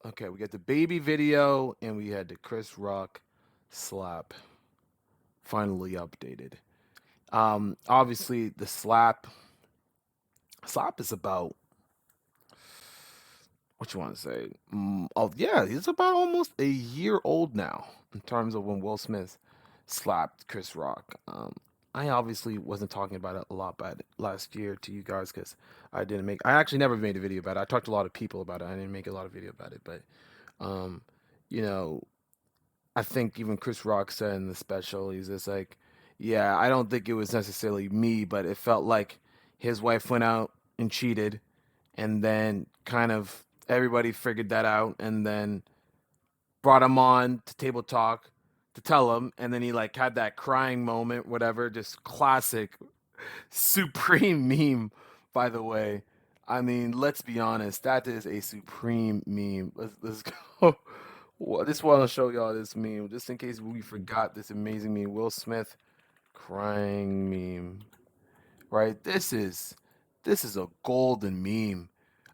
Okay, we got the baby video and we had the Chris Rock slap finally updated. Obviously the slap is about what you want to say. Oh yeah, it's about almost a year old now in terms of when Will Smith slapped Chris Rock. I obviously wasn't talking about it a lot about it last year to you guys because I didn't make. I actually never made a video about it. I talked to a lot of people about it. I didn't make a lot of video about it, but um, you know, I think even Chris Rock said in the special, he's just like, yeah, I don't think it was necessarily me, but it felt like his wife went out and cheated, and then kind of everybody figured that out, and then brought him on to Table Talk to tell him, and then he like had that crying moment, whatever, just classic, supreme meme, by the way. I mean, let's be honest, that is a supreme meme. Let's go. Well, I just want to show y'all this meme, just in case we forgot this amazing meme. Will Smith crying meme, right? This is a golden meme.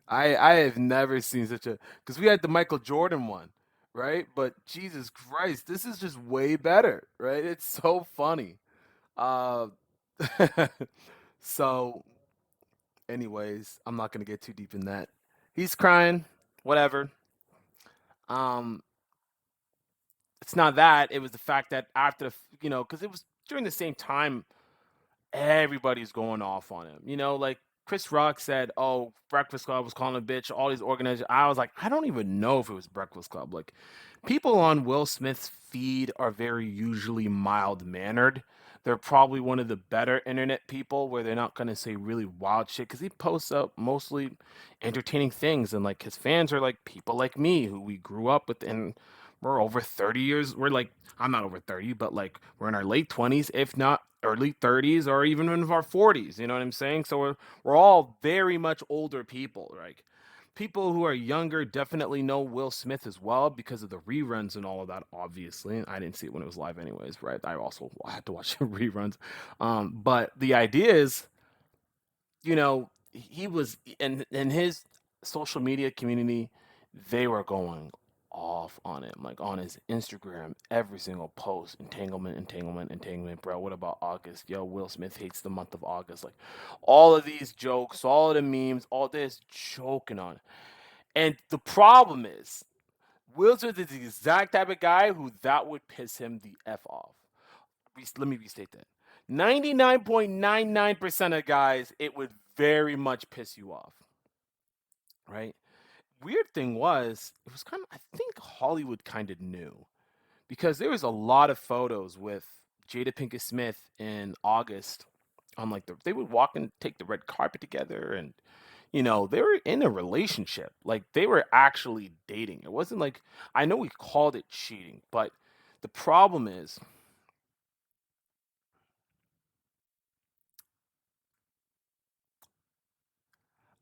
I have never seen such a because we had the Michael Jordan one, right? But Jesus Christ, this is just way better, right? It's so funny. Uh, so, anyways, I'm not gonna get too deep in that. He's crying, whatever. Um, it's not that. It was the fact that after because it was during the same time everybody's going off on him. Like Chris Rock said, "Oh, Breakfast Club was calling a bitch." All these organizers. I was like, I don't even know if it was Breakfast Club. Like, people on Will Smith's feed are very usually mild mannered. They're probably one of the better internet people where they're not gonna say really wild shit because he posts up mostly entertaining things, and like his fans are like people like me who we grew up with, and we're over 30 years. We're like, I'm not over 30, but like we're in our late 20s, if not early 30s, or even in our 40s. You know what I'm saying? So we're all very much older people. Like, people who are younger definitely know Will Smith as well because of the reruns and all of that. Obviously, I didn't see it when it was live, anyways. Right? I also had to watch the reruns. But the idea is, he was in his social media community, they were going off on him, like on his Instagram, every single post, entanglement, entanglement, entanglement, bro. What about August? Yo, Will Smith hates the month of August. Like, all of these jokes, all of the memes, all this joking on it. And the problem is, Will Smith is the exact type of guy who that would piss him the F off. Let me restate that. 99.99% of guys, it would very much piss you off, right? Weird thing was, it was kind of, I think Hollywood kind of knew because there was a lot of photos with Jada Pinkett Smith in August on like they would walk and take the red carpet together, and they were in a relationship. Like, they were actually dating. It wasn't like, I know we called it cheating, but the problem is,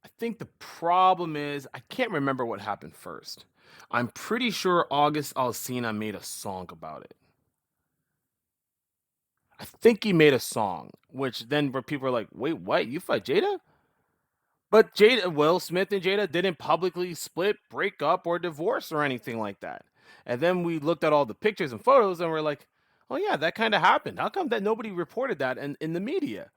I think the problem is, I can't remember what happened first. I'm pretty sure August Alsina made a song about it. I think he made a song, which then where people are like, "Wait, what? You fight Jada?" But Will Smith and Jada didn't publicly split, break up, or divorce or anything like that. And then we looked at all the pictures and photos, and we're like, "Oh yeah, that kind of happened. How come that nobody reported that in the media?"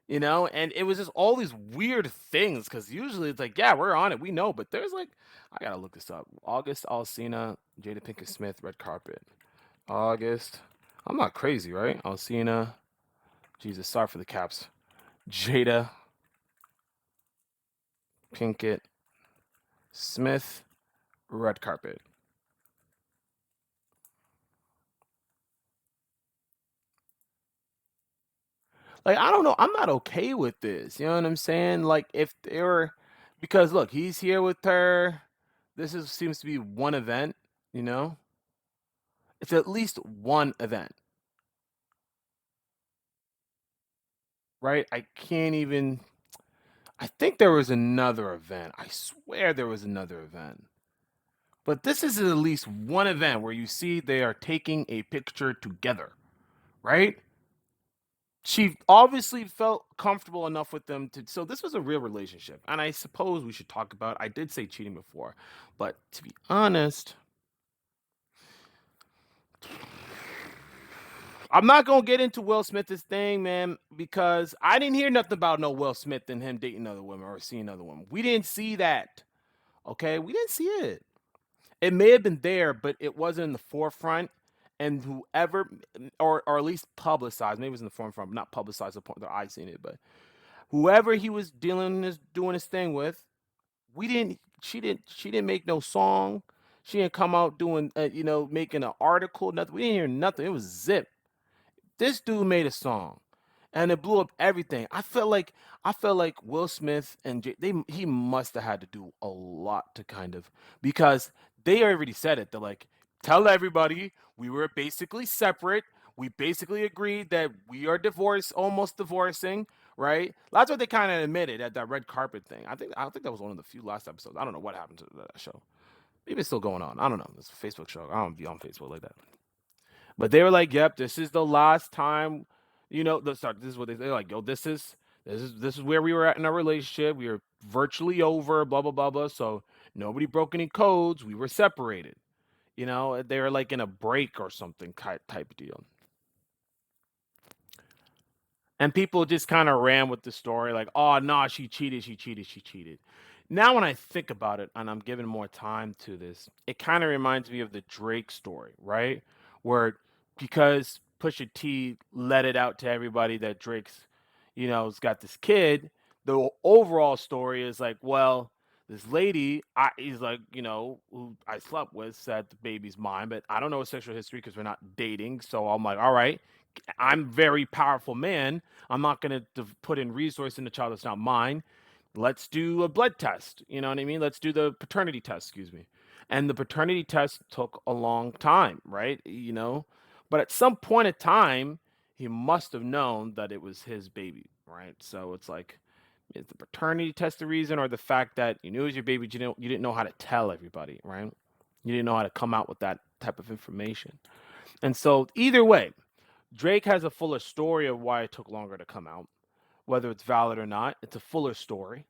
And it was just all these weird things because usually it's like, yeah, we're on it, we know, but there's like, I gotta look this up. August Alsina, Jada Pinkett Smith, red carpet. August, I'm not crazy, right? Alsina, Jesus, sorry for the caps. Jada Pinkett Smith, red carpet. Like, I don't know, I'm not okay with this. You know what I'm saying? Like, if they were, because look, he's here with her. This is seems to be one event. You know, it's at least one event, right? I can't even. I think there was another event. I swear there was another event. But this is at least one event where you see they are taking a picture together, right? She obviously felt comfortable enough with them to, so this was a real relationship. And I suppose we should talk about, I did say cheating before, but to be honest, I'm not gonna get into Will Smith's thing, man, because I didn't hear nothing about no Will Smith and him dating other women or seeing other women. We didn't see that. Okay, we didn't see it. It may have been there, but it wasn't in the forefront. And whoever, or at least publicized, maybe it was in the forefront, but not publicized to the point that I seen it. But whoever he was doing his thing with, we didn't. She didn't make no song. She didn't come out doing, making an article. Nothing. We didn't hear nothing. It was zip. This dude made a song, and it blew up everything. I felt like Will Smith and he must have had to do a lot to kind of, because they already said it. They're like, tell everybody we were basically separate. We basically agreed that we are divorced, almost divorcing, right? That's what they kind of admitted at that red carpet thing. I think that was one of the few last episodes. I don't know what happened to that show. Maybe it's still going on. I don't know. It's a Facebook show. I don't be on Facebook like that. But they were like, "Yep, this is the last time." Sorry, this is what they're like. Yo, this is where we were at in our relationship. We were virtually over. Blah blah blah blah. So nobody broke any codes. We were separated. They were like in a break or something type deal. And people just kind of ran with the story like, "Oh, nah, she cheated, she cheated, she cheated." Now, when I think about it and I'm giving more time to this, it kind of reminds me of the Drake story, right? Where because Pusha T let it out to everybody that Drake's, has got this kid, the overall story is like, well, this lady, he's like, who I slept with said the baby's mine, but I don't know his sexual history because we're not dating. So I'm like, all right, I'm very powerful man. I'm not going to put in resource in the child that's not mine. Let's do a blood test. You know what I mean? Let's do the paternity test, excuse me. And the paternity test took a long time, right? But at some point in time, he must have known that it was his baby, right? So it's like, is the paternity test the reason, or the fact that you knew it was your baby, but you didn't know how to tell everybody, right? You didn't know how to come out with that type of information. And so either way, Drake has a fuller story of why it took longer to come out. Whether it's valid or not, it's a fuller story.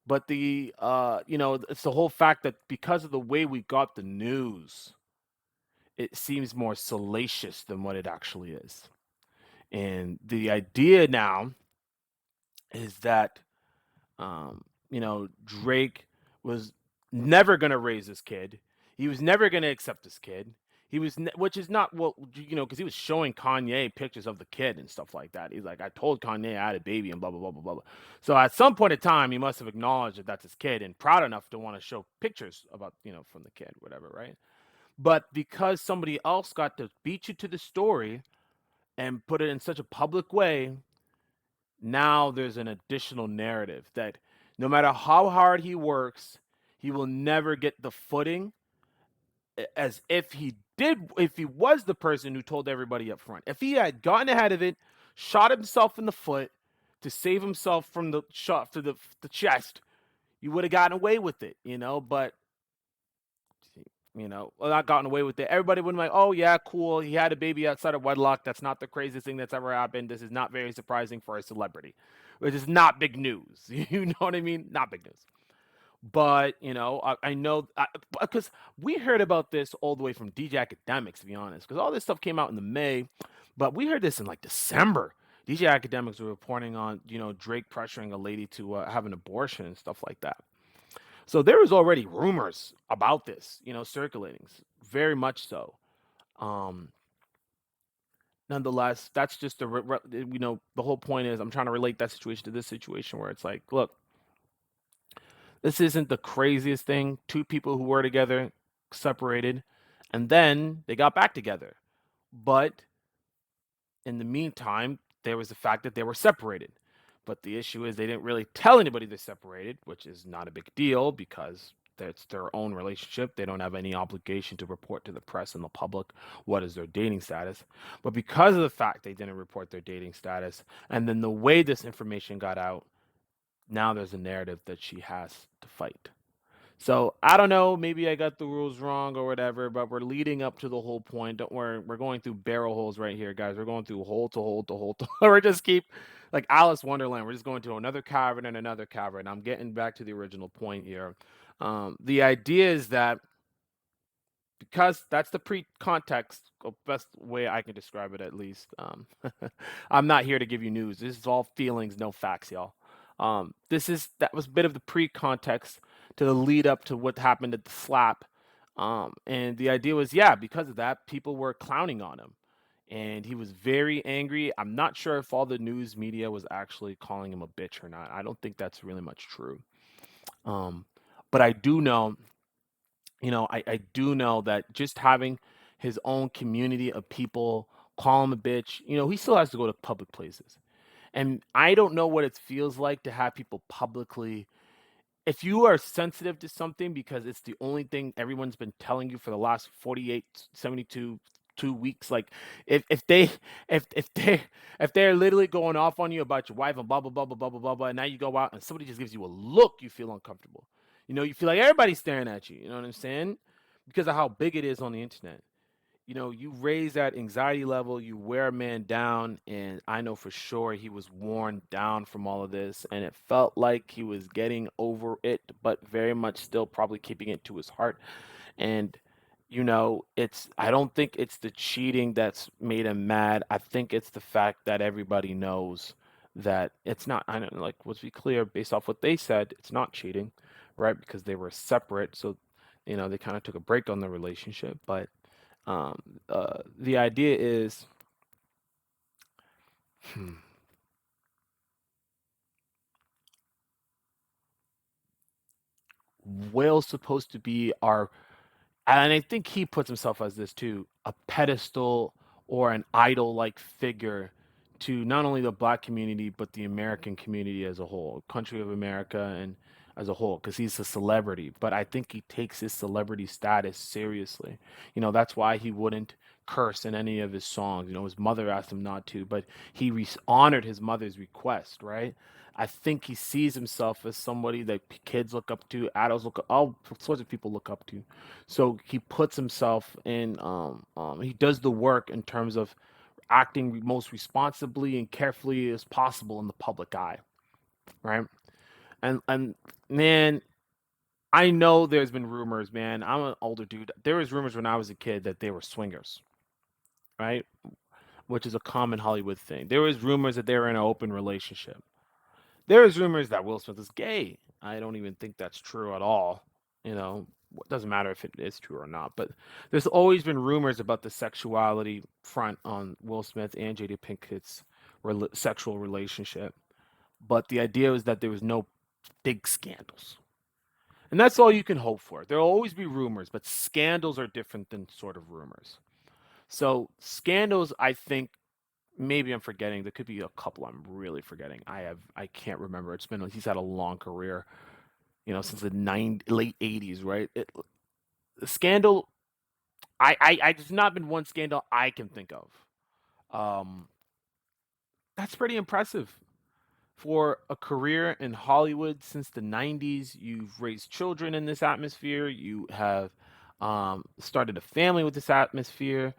But it's the whole fact that because of the way we got the news, it seems more salacious than what it actually is. And the idea now is that Drake was never going to raise this kid. He was never going to accept this kid. Which is not what, because he was showing Kanye pictures of the kid and stuff like that. He's like, I told Kanye I had a baby and blah, blah, blah, blah, blah, blah. So at some point in time, he must have acknowledged that that's his kid and proud enough to want to show pictures about, from the kid, whatever, right? But because somebody else got to beat you to the story and put it in such a public way, now there's an additional narrative that no matter how hard he works, he will never get the footing as if he was the person who told everybody up front. If he had gotten ahead of it, shot himself in the foot to save himself from the shot to the chest, you would have gotten away with it, but well, not gotten away with it. Everybody would have been like, oh, yeah, cool. He had a baby outside of wedlock. That's not the craziest thing that's ever happened. This is not very surprising for a celebrity, which is not big news. You know what I mean? Not big news. But, I know because we heard about this all the way from DJ Academics, to be honest, because all this stuff came out in the May, but we heard this in like December. DJ Academics were reporting on, Drake pressuring a lady to have an abortion and stuff like that. So there was already rumors about this, circulating, very much so. Um, Nonetheless, that's just the whole point is I'm trying to relate that situation to this situation where it's like, look, this isn't the craziest thing. Two people who were together separated, and then they got back together. But in the meantime, there was the fact that they were separated. But the issue is they didn't really tell anybody they're separated, which is not a big deal because that's their own relationship. They don't have any obligation to report to the press and the public what is their dating status. But because of the fact they didn't report their dating status, and then the way this information got out, now there's a narrative that she has to fight. So I don't know, maybe I got the rules wrong or whatever, but we're leading up to the whole point. Don't worry, we're going through barrel holes right here, guys. We're going through hole to hole to hole to we're just keep like Alice Wonderland. We're just going to another cavern and another cavern. I'm getting back to the original point here. The idea is that because that's the pre-context, best way I can describe it at least. I'm not here to give you news. This is all feelings, no facts, y'all. That was a bit of the pre-context to the lead up to what happened at the slap. And the idea was, yeah, because of that, people were clowning on him. And he was very angry. I'm not sure if all the news media was actually calling him a bitch or not. I don't think that's really much true. Um, but I do know I do know that just having his own community of people call him a bitch, he still has to go to public places. And I don't know what it feels like to have people publicly if you are sensitive to something because it's the only thing everyone's been telling you for the last 48, 72, 2 weeks, like if they if they if they're literally going off on you about your wife and blah blah blah blah blah blah blah blah, and now you go out and somebody just gives you a look, you feel uncomfortable. You feel like everybody's staring at you. You know what I'm saying? Because of how big it is on the internet. You raise that anxiety level, you wear a man down, and I know for sure he was worn down from all of this, and it felt like he was getting over it, but very much still probably keeping it to his heart. And I don't think it's the cheating that's made him mad. I think it's the fact that everybody knows that it's not. I don't like. Let's be clear, based off what they said, it's not cheating, right? Because they were separate, so they kind of took a break on the relationship, but um, the idea is, hmm, Whale's supposed to be our, and I think he puts himself as this too, a pedestal or an idol-like figure to not only the black community but the American community as a whole, country of America and as a whole, because he's a celebrity. But I think he takes his celebrity status seriously. That's why he wouldn't curse in any of his songs. His mother asked him not to, but he honored his mother's request, right? I think he sees himself as somebody that kids look up to, adults look up, all sorts of people look up to. So he puts himself in, he does the work in terms of acting most responsibly and carefully as possible in the public eye, right? And man, I know there's been rumors, man. I'm an older dude. There was rumors when I was a kid that they were swingers, right? Which is a common Hollywood thing. There was rumors that they were in an open relationship. There is rumors that Will Smith is gay. I don't even think that's true at all. It doesn't matter if it is true or not, but there's always been rumors about the sexuality front on Will Smith and Jada Pinkett's sexual relationship. But the idea was that there was no big scandals. And that's all you can hope for. There'll always be rumors, but scandals are different than sort of rumors. So, scandals, I think, maybe I'm forgetting. There could be a couple I'm really forgetting. I can't remember. He's had a long career, since the late '80s, right? Scandal. I there's not been one scandal I can think of. Um, that's pretty impressive for a career in Hollywood since the '90s. You've raised children in this atmosphere. You have started a family with this atmosphere.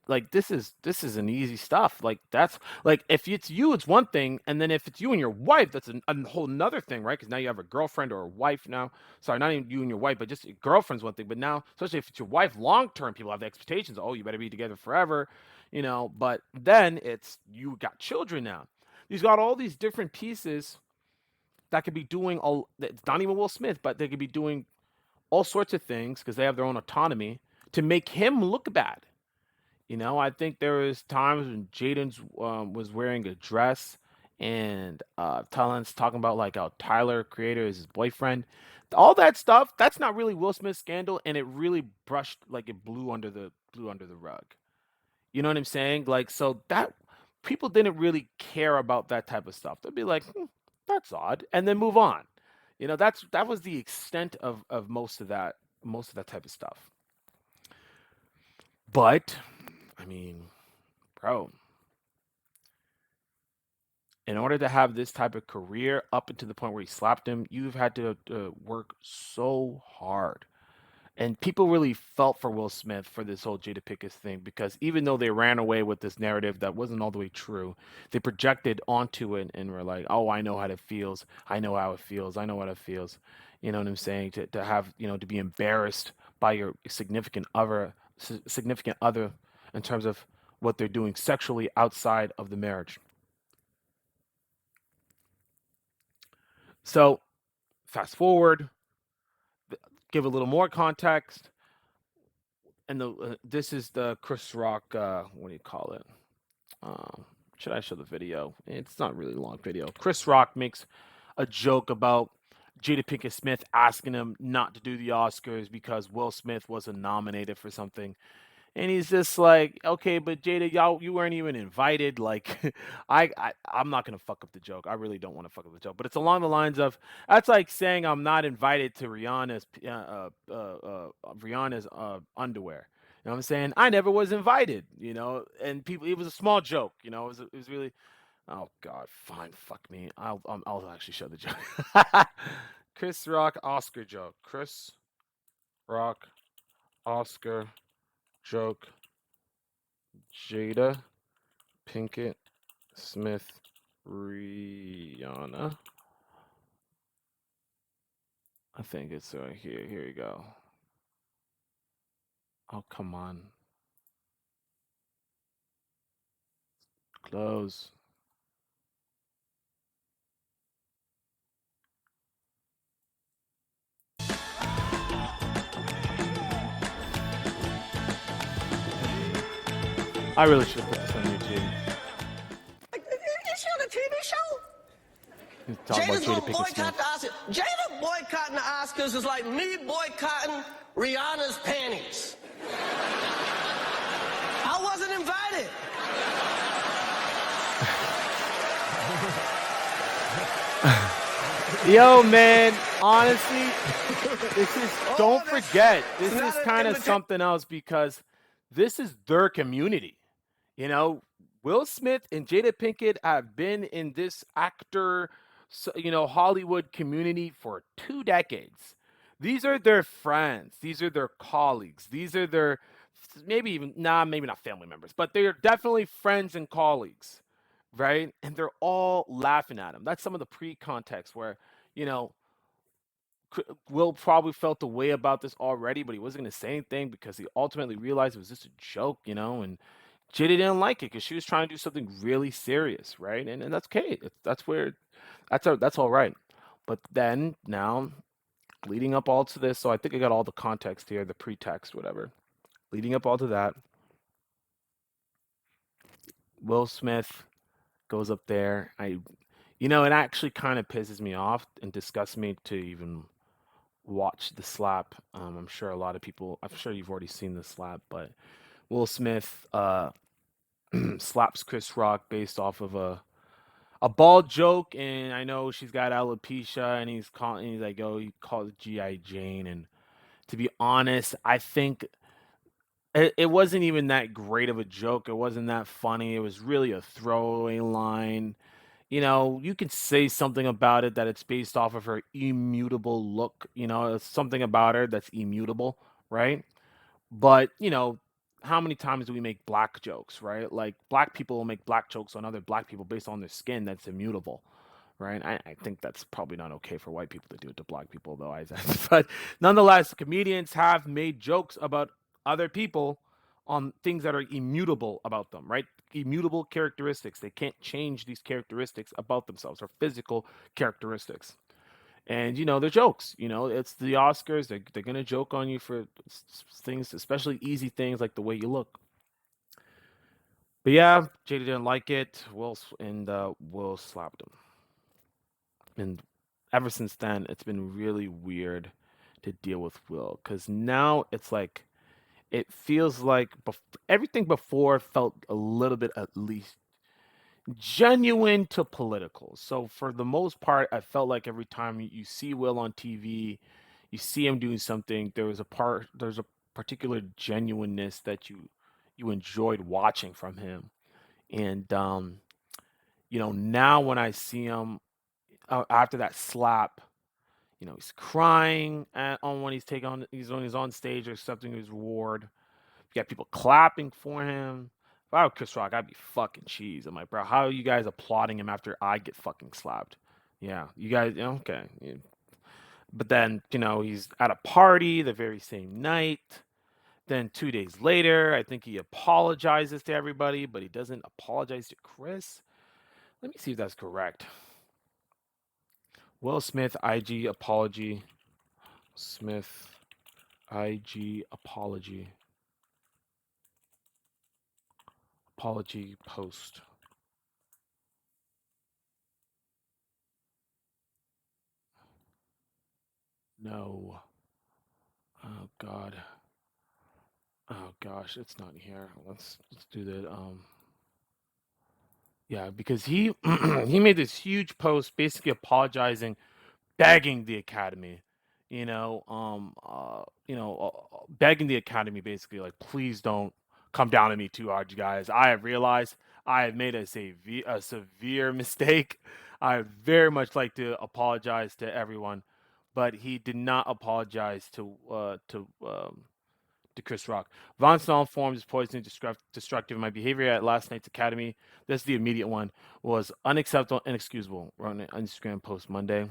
Like this is an easy stuff. Like that's like if it's you, it's one thing, and then if it's you and your wife, that's a whole another thing, right? Because now you have a girlfriend or a wife now. Sorry, not even you and your wife, but just your girlfriend's one thing. But now, especially if it's your wife, long term, people have the expectations. Oh, you better be together forever, But then it's you got children now. He's got all these different pieces that could be doing all. It's not even Will Smith, but they could be doing all sorts of things because they have their own autonomy to make him look bad. I think there was times when Jaden's was wearing a dress and Talon's talking about like how Tyler Creator is his boyfriend. All that stuff, that's not really Will Smith's scandal, and it really brushed like it blew under the rug. You know what I'm saying? Like, so that people didn't really care about that type of stuff. They'd be like, that's odd, and then move on. That was the extent of most of that type of stuff. But I mean, bro, In order to have this type of career up until the point where he slapped him, you've had to work so hard. And people really felt for Will Smith for this whole Jada Pinkett thing because even though they ran away with this narrative that wasn't all the way true, they projected onto it and were like, "Oh, I know how it feels. I know how it feels. I know what it feels." You know what I'm saying? To have to be embarrassed by your significant other in terms of what they're doing sexually outside of the marriage. So fast forward, give a little more context, and this is the Chris Rock. What do you call it? Um, should I show the video? It's not really a long video. Chris Rock makes a joke about Jada Pinkett Smith asking him not to do the Oscars because Will Smith wasn't nominated for something. And he's just like, okay, but Jada, you weren't even invited. Like, I'm not gonna fuck up the joke. I really don't want to fuck up the joke, but it's along the lines of that's like saying I'm not invited to Rihanna's underwear. You know what I'm saying? I never was invited. And people, it was a small joke. It was really. Oh God, fine, fuck me. I'll actually show the joke. Chris Rock Oscar joke. Chris Rock Oscar joke. Jada Pinkett Smith, Rihanna. I think it's right here. Here we go. Oh, come on. Close. I really should have put this on YouTube. Is she on a TV show? He's talking about Jada's Jada gonna Pinkett boycott Smith. the Oscars. Jada boycotting the Oscars is like me boycotting Rihanna's panties. I wasn't invited. Yo, man, honestly, don't That's forget, this not is an kind of invitation. something else because this is their community. You know, Will Smith and Jada Pinkett have been in this Hollywood community for 2 decades. These are their friends. These are their colleagues. These are their maybe not family members, but they're definitely friends and colleagues, right? And they're all laughing at him. That's some of the pre-context where, you know, Will probably felt the way about this already, but he wasn't going to say anything because he ultimately realized it was just a joke, and Jada didn't like it because she was trying to do something really serious, right? And that's okay. That's all right. But then now, leading up all to this, so I think I got all the context here, the pretext, whatever. Leading up all to that, Will Smith goes up there. It actually kind of pisses me off and disgusts me to even watch the slap. I'm sure a lot of people. I'm sure you've already seen the slap, but Will Smith slaps Chris Rock based off of a bald joke, and I know she's got alopecia, and he's like, "Oh, he called GI Jane," and to be honest, I think it wasn't even that great of a joke. It wasn't that funny. It was really a throwaway line. You can say something about it that it's based off of her immutable look. It's something about her that's immutable, right? But, how many times do we make black jokes, right? Like black people will make black jokes on other black people based on their skin that's immutable, right? I think that's probably not okay for white people to do it to black people, though. But nonetheless, comedians have made jokes about other people on things that are immutable about them, right? Immutable characteristics. They can't change these characteristics about themselves or physical characteristics. And they're jokes. It's the Oscars. They're gonna joke on you for things, especially easy things like the way you look. But yeah, Jada didn't like it. Will slapped him. And ever since then, it's been really weird to deal with Will because now it's like it feels like everything before felt a little bit at least genuine to political. So for the most part, I felt like every time you see Will on TV, you see him doing something, there's a particular genuineness that you enjoyed watching from him. And Now when I see him after that slap, he's crying when he's on stage or accepting his reward. You got people clapping for him. If I were Chris Rock, I'd be fucking cheese. I'm like, bro, how are you guys applauding him after I get fucking slapped? Yeah, you guys, okay. Yeah. But then, he's at a party the very same night. Then 2 days later, I think he apologizes to everybody, but he doesn't apologize to Chris. Let me see if that's correct. Will Smith, IG apology. Smith, IG apology. Apology post. No. Oh God. Oh gosh, it's not here. Let's do that. Yeah, because he he made this huge post basically apologizing, begging the Academy, begging the Academy basically like, please don't come down on me too hard, you guys. I have realized I have made a severe mistake. I would very much like to apologize to everyone, but he did not apologize to Chris Rock. Von Stall forms is poisoning, destructive. My behavior at last night's Academy, this is the immediate one, was unacceptable, inexcusable. Wrote an Instagram post Monday.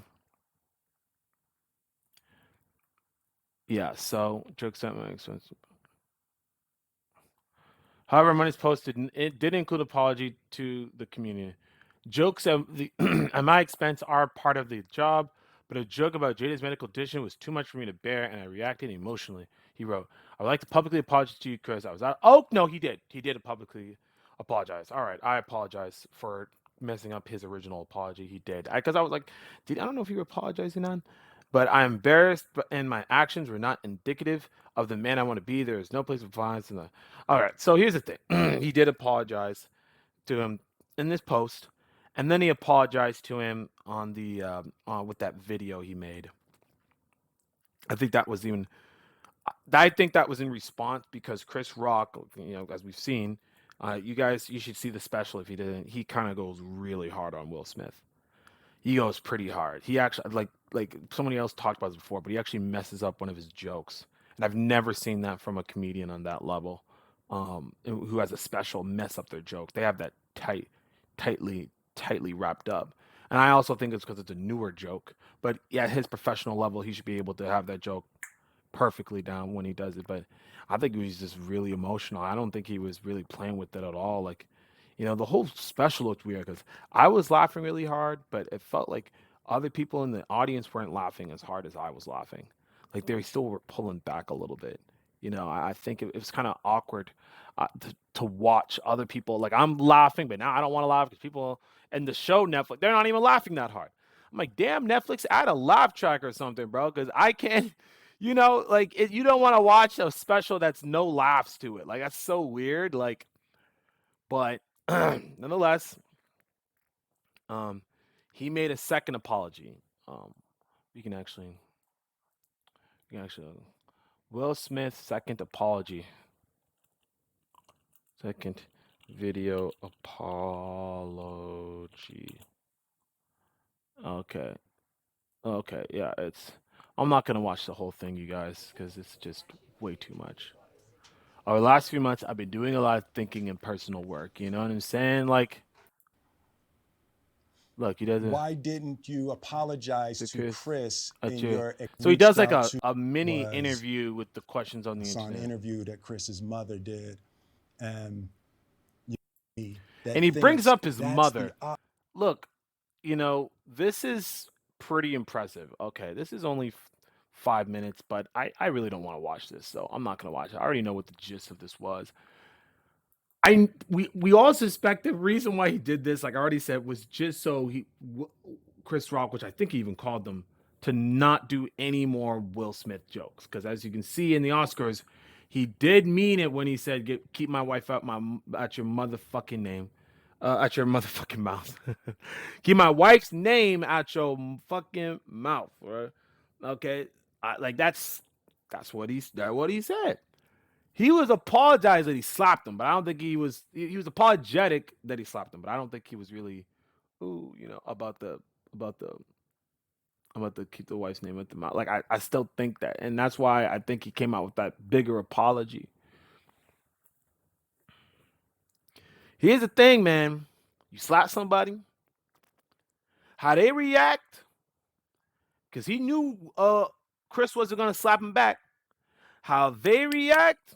Yeah, so jokes at my expense. However, Monday's post it did include apology to the community. Jokes at my expense are part of the job, but a joke about Jada's medical condition was too much for me to bear, and I reacted emotionally. He wrote, I would like to publicly apologize to you, Chris. I was out. Oh, no, he did. He did publicly apologize. All right, I apologize for messing up his original apology. He did. Because I was like, I don't know if you were apologizing on, but I'm embarrassed, and my actions were not indicative of the man I want to be. There is no place for violence in the. All right, so here's the thing. He did apologize to him in this post, and then he apologized to him on the with that video he made. I think that was even. I think that was in response because Chris Rock, as we've seen, you should see the special if you didn't. He kind of goes really hard on Will Smith. He goes pretty hard. He actually like somebody else talked about this before, but he actually messes up one of his jokes, and I've never seen that from a comedian on that level, who has a special mess up their joke. They have that tightly wrapped up, and I also think it's because it's a newer joke. But yeah, at his professional level, he should be able to have that joke perfectly down when he does it. But I think he was just really emotional. I don't think he was really playing with it at all. Like, the whole special looked weird because I was laughing really hard, but it felt like other people in the audience weren't laughing as hard as I was laughing. Like they still were pulling back a little bit. I think it was kind of awkward to watch other people. Like I'm laughing, but now I don't want to laugh because people in the show Netflix, they're not even laughing that hard. I'm like, damn, Netflix, add a laugh track or something, bro, because I can't. You don't want to watch a special that's no laughs to it. Like that's so weird. Like, but nonetheless, um, he made a second apology. Um, we can actually, Will Smith second apology, second video apology. Okay, okay, yeah, it's. I'm not gonna watch the whole thing, you guys, because it's just way too much. Over the last few months, I've been doing a lot of thinking and personal work. You know what I'm saying? Like, look, he doesn't. Why didn't you apologize To to Chris, Chris in you. your So he does reached like out a, to a mini was interview with the questions on I the saw an internet. interview that Chris's mother did, and And he brings up his mother. Look, this is pretty impressive. Okay, this is only 5 minutes, but I really don't want to watch this, so I'm not gonna watch it. I already know what the gist of this was. We all suspect the reason why he did this, like I already said, was just so Chris Rock, which I think he even called them, to not do any more Will Smith jokes. Because as you can see in the Oscars, he did mean it when he said, "Keep my wife out at your motherfucking name, at your motherfucking mouth. Keep my wife's name at your fucking mouth." Right? Okay, that's what he said. He was apologized that he slapped him, but I don't think he was apologetic that he slapped him, but I don't think he was really Ooh, about the about to keep the wife's name at the mouth. Like I still think that, and that's why I think he came out with that bigger apology. Here's the thing, man. You slap somebody, how they react, because he knew Chris wasn't gonna slap him back. How they react,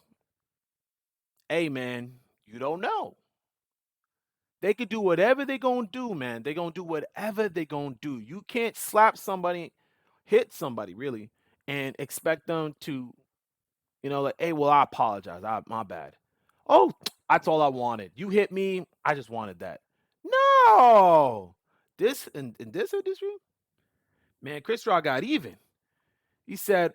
hey man, you don't know. They could do whatever they gonna do, man. They gonna do whatever they gonna do. You can't slap somebody, hit somebody really, and expect them to, like, hey, well, I apologize. My bad. Oh, that's all I wanted. You hit me. I just wanted that. No. This in this industry, man, Chris Rock got even. He said,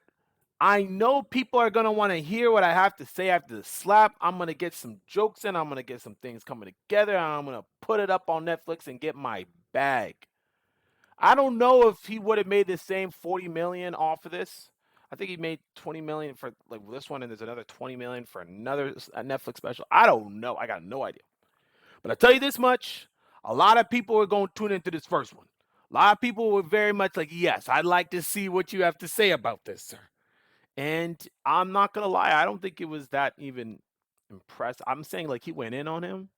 I know people are gonna want to hear what I have to say after the slap. I'm gonna get some jokes in. I'm gonna get some things coming together. And I'm gonna put it up on Netflix and get my bag. I don't know if he would have made the same 40 million off of this. I think he made 20 million for like this one, and there's another 20 million for another Netflix special. I don't know. I got no idea. But I tell you this much: a lot of people are going to tune into this first one. A lot of people were very much like, "Yes, I'd like to see what you have to say about this, sir." And I'm not gonna lie, I don't think it was that even impressed. I'm saying like he went in on him.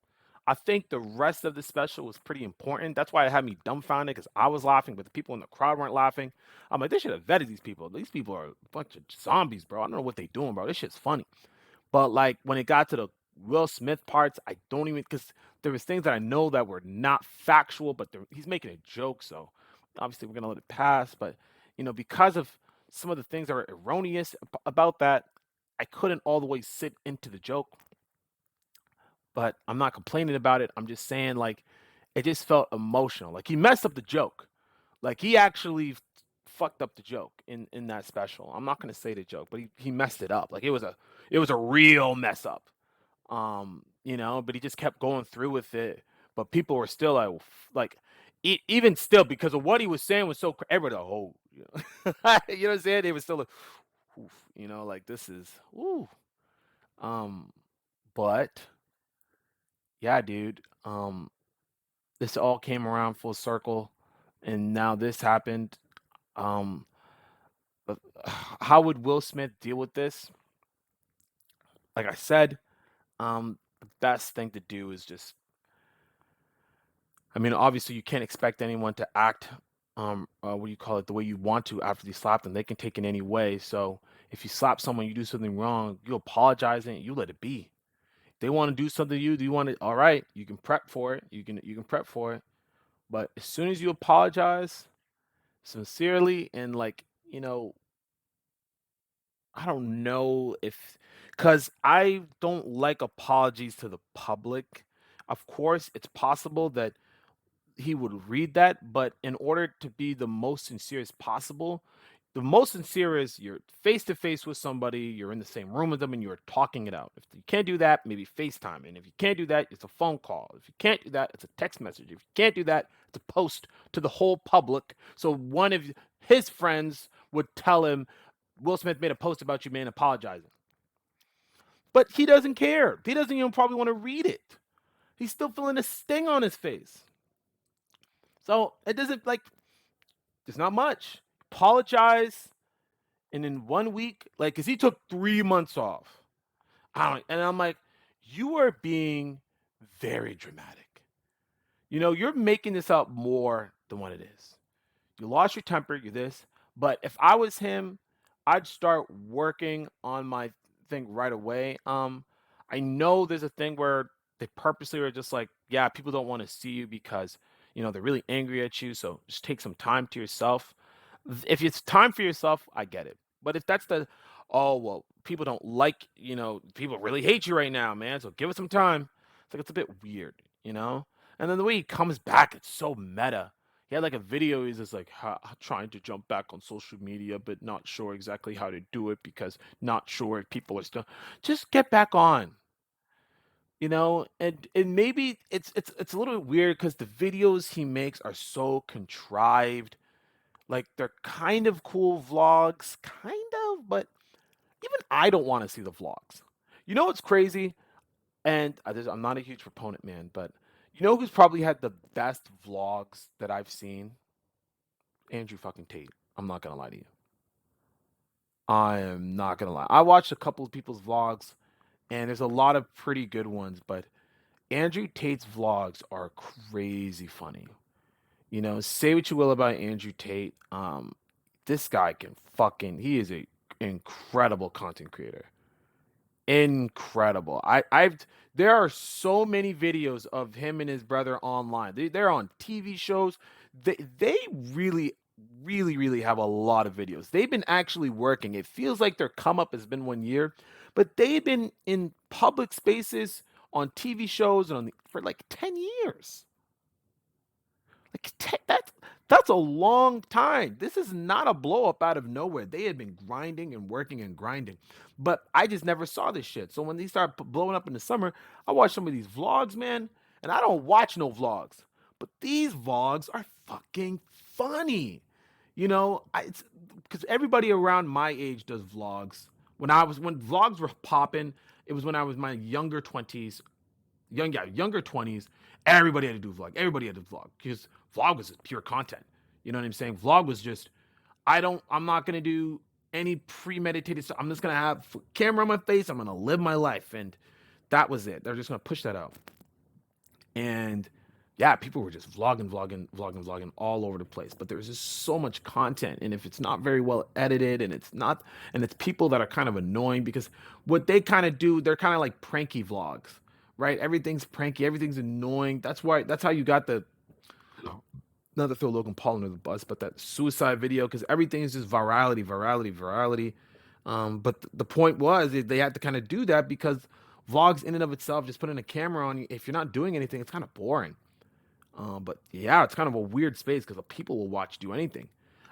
I think the rest of the special was pretty important. That's why it had me dumbfounded because I was laughing, but the people in the crowd weren't laughing. I'm like, they should have vetted these people. These people are a bunch of zombies, bro. I don't know what they doing, bro. This shit's funny. But like when it got to the Will Smith parts, I don't even because there was things that I know that were not factual, but he's making a joke, so obviously we're gonna let it pass. But because of some of the things that are erroneous about that, I couldn't all the way sit into the joke. But I'm not complaining about it. I'm just saying like it just felt emotional. Like he messed up the joke. Like he actually fucked up the joke in that special. I'm not gonna say the joke, but he messed it up. Like it was a real mess up. But he just kept going through with it. But people were still like even still because of what he was saying was so everybody, oh, you know what I'm saying? They were still like, oof, like this is ooh. Um, but yeah, dude. This all came around full circle, and now this happened. Um, but how would Will Smith deal with this? Like I said, the best thing to do is just I mean, obviously, you can't expect anyone to act, what do you call it, the way you want to after you slap them. They can take it any way. So if you slap someone, you do something wrong, you apologize and you let it be. They want to do something to you. Do you want it? All right, you can prep for it. You can prep for it. But as soon as you apologize sincerely and like I don't know if because I don't like apologies to the public. Of course, it's possible that he would read that, but in order to be the most sincere as possible, the most sincere is you're face to face with somebody, you're in the same room with them, and you're talking it out. If you can't do that, maybe FaceTime. And if you can't do that, it's a phone call. If you can't do that, it's a text message. If you can't do that, it's a post to the whole public. So one of his friends would tell him, Will Smith made a post about you, man, apologizing. But he doesn't care. He doesn't even probably want to read it. He's still feeling a sting on his face. So it doesn't like there's not much. Apologize, and in 1 week, like, cause he took 3 months off. And I'm like, you are being very dramatic. You're making this up more than what it is. You lost your temper, you're this. But if I was him, I'd start working on my thing right away. I know there's a thing where they purposely are just like, yeah, people don't want to see you because they're really angry at you. So just take some time to yourself. If it's time for yourself, I get it. But if that's oh well, people don't like, people really hate you right now, man. So give it some time. It's like it's a bit weird, you know. And then the way he comes back, it's so meta. He had like a video. He's just like trying to jump back on social media, but not sure exactly how to do it because not sure if people are still. Just get back on, and maybe it's a little bit weird because the videos he makes are so contrived. Like they're kind of cool vlogs, kind of, but even I don't want to see the vlogs. You know what's crazy? And I'm not a huge proponent, man, but You know who's probably had the best vlogs that I've seen? Andrew fucking Tate. I'm not gonna lie to you. I am not gonna lie. I watched a couple of people's vlogs, and there's a lot of pretty good ones, but Andrew Tate's vlogs are crazy funny. You know, say what you will about Andrew Tate. This guy can fucking he is a incredible content creator. Incredible. I've there are so many videos of him and his brother online. They're on TV shows. They really, really, really have a lot of videos. They've been actually working. It feels like their come up has been 1 year, but they've been in public spaces on TV shows and for like 10 years. That's a long time. This is not a blow up out of nowhere. They had been grinding and working and grinding, but I just never saw this shit. So when they start blowing up in the summer, I watch some of these vlogs, man, and I don't watch no vlogs, but these vlogs are fucking funny. You know, it's because everybody around my age does vlogs. When vlogs were popping, it was when I was my younger 20s. Everybody had to do a vlog. Everybody had to vlog because vlog was just pure content. You know what I'm saying? Vlog was just I'm not gonna do any premeditated stuff. I'm just gonna have camera on my face. I'm gonna live my life, and that was it. They're just gonna push that out. And yeah, people were just vlogging all over the place. But there was just so much content, and if it's not very well edited, and it's people that are kind of annoying because what they kind of do, they're kind of like pranky vlogs, right? Everything's pranky, everything's annoying. That's how you got the not to throw Logan Paul under the bus, but that suicide video because everything is just virality. But the point was they had to kind of do that because vlogs in and of itself, just putting a camera on you, if you're not doing anything, it's kind of boring. But yeah, it's kind of a weird space because people will watch do anything.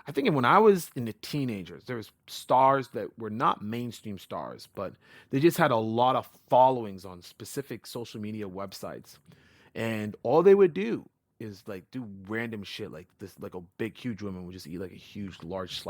I think when I was in the teenagers, there was stars that were not mainstream stars, but they just had a lot of followings on specific social media websites, and all they would do is like do random shit like this. Like a big, huge woman would just eat like a huge, large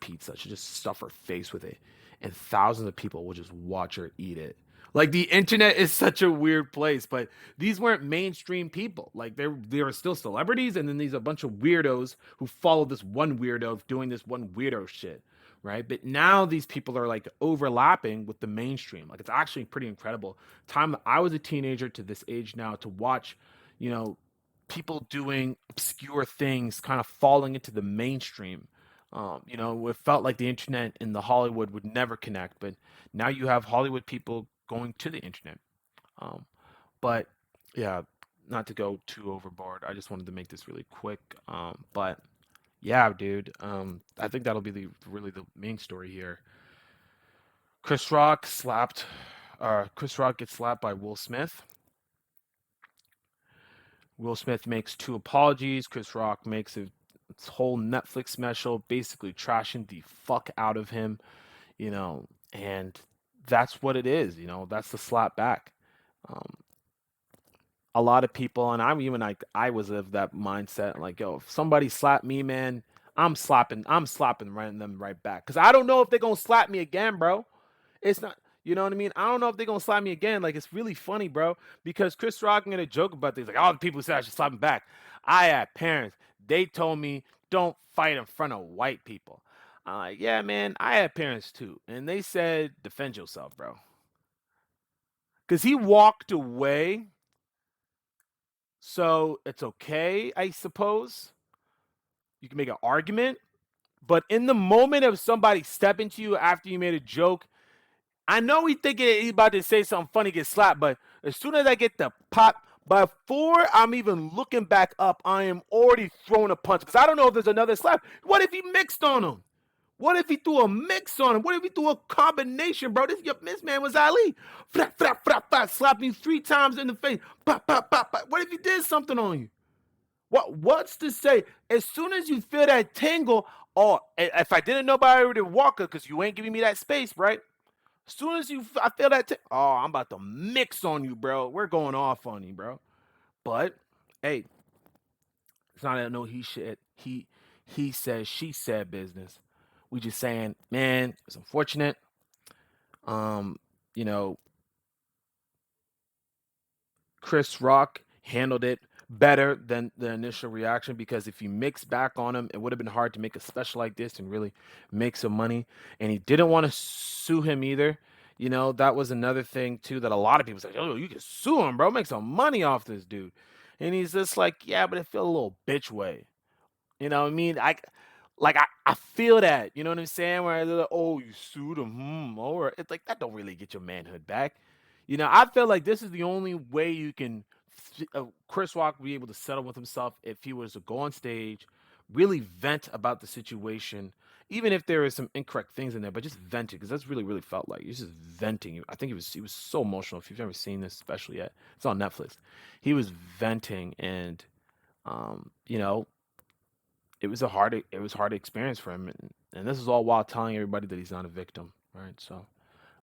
pizza. She just stuff her face with it, and thousands of people will just watch her eat it. Like the internet is such a weird place, but these weren't mainstream people. Like they were still celebrities, and then these a bunch of weirdos who follow this one weirdo doing this one weirdo shit, right? But now these people are like overlapping with the mainstream. Like it's actually pretty incredible. Time that I was a teenager to this age now to watch, you know, people doing obscure things kind of falling into the mainstream. It felt like the internet and the Hollywood would never connect, but now you have Hollywood people going to the internet. Um, but yeah, not to go too overboard. I just wanted to make this really quick. But yeah, dude. I think that'll be really the main story here. Chris Rock slapped. Chris Rock gets slapped by Will Smith. Will Smith makes two apologies. Chris Rock makes a whole Netflix special, basically trashing the fuck out of him. And that's what it is. That's the slap back. Um, a lot of people, and I'm even like I was of that mindset. Like, yo, if somebody slapped me, man, I'm slapping them right back. Cause I don't know if they're gonna slap me again, bro. It's not, you know what I mean? I don't know if they're gonna slap me again. Like, it's really funny, bro. Because Chris Rock gonna joke about things like, all the people said I should slap him back. I had parents. They told me don't fight in front of white people. I'm like, yeah, man, I had parents too, and they said defend yourself, bro. Cause he walked away. So it's okay, I suppose. You can make an argument. But in the moment of somebody stepping to you after you made a joke, I know he's thinking he's about to say something funny, get slapped. But as soon as I get the pop, before I'm even looking back up, I am already throwing a punch. Because I don't know if there's another slap. What if he mixed on him? What if he threw a mix on him? What if he threw a combination, bro? This man was Ali. Slapped me 3 times in the face. Pop, pop, pop, pop. What if he did something on you? What's to say? As soon as you feel that tingle, if I didn't know about it, Walker, because you ain't giving me that space, right? As soon as I feel that, I'm about to mix on you, bro. We're going off on you, bro. But hey, it's not a no he said, she said business. We just saying, man, it's unfortunate. Um, you know, Chris Rock handled it better than the initial reaction because if you mix back on him, it would have been hard to make a special like this and really make some money. And he didn't want to sue him either. You know, that was another thing too that a lot of people say, "Oh, you can sue him, bro. Make some money off this dude." And he's just like, "Yeah, but it feel a little bitch way." You know what I mean? I feel that. You know what I'm saying? Where they're like, "Oh, you sued him, or it's like that don't really get your manhood back." You know, I feel like this is the only way you can Chris Rock be able to settle with himself if he was to go on stage, really vent about the situation, even if there is some incorrect things in there, but just venting because that's really felt like he's just venting. I think he was so emotional. If you've never seen this, especially yet, it's on Netflix. He was venting and you know, it was hard experience for him, and this is all while telling everybody that he's not a victim, right? So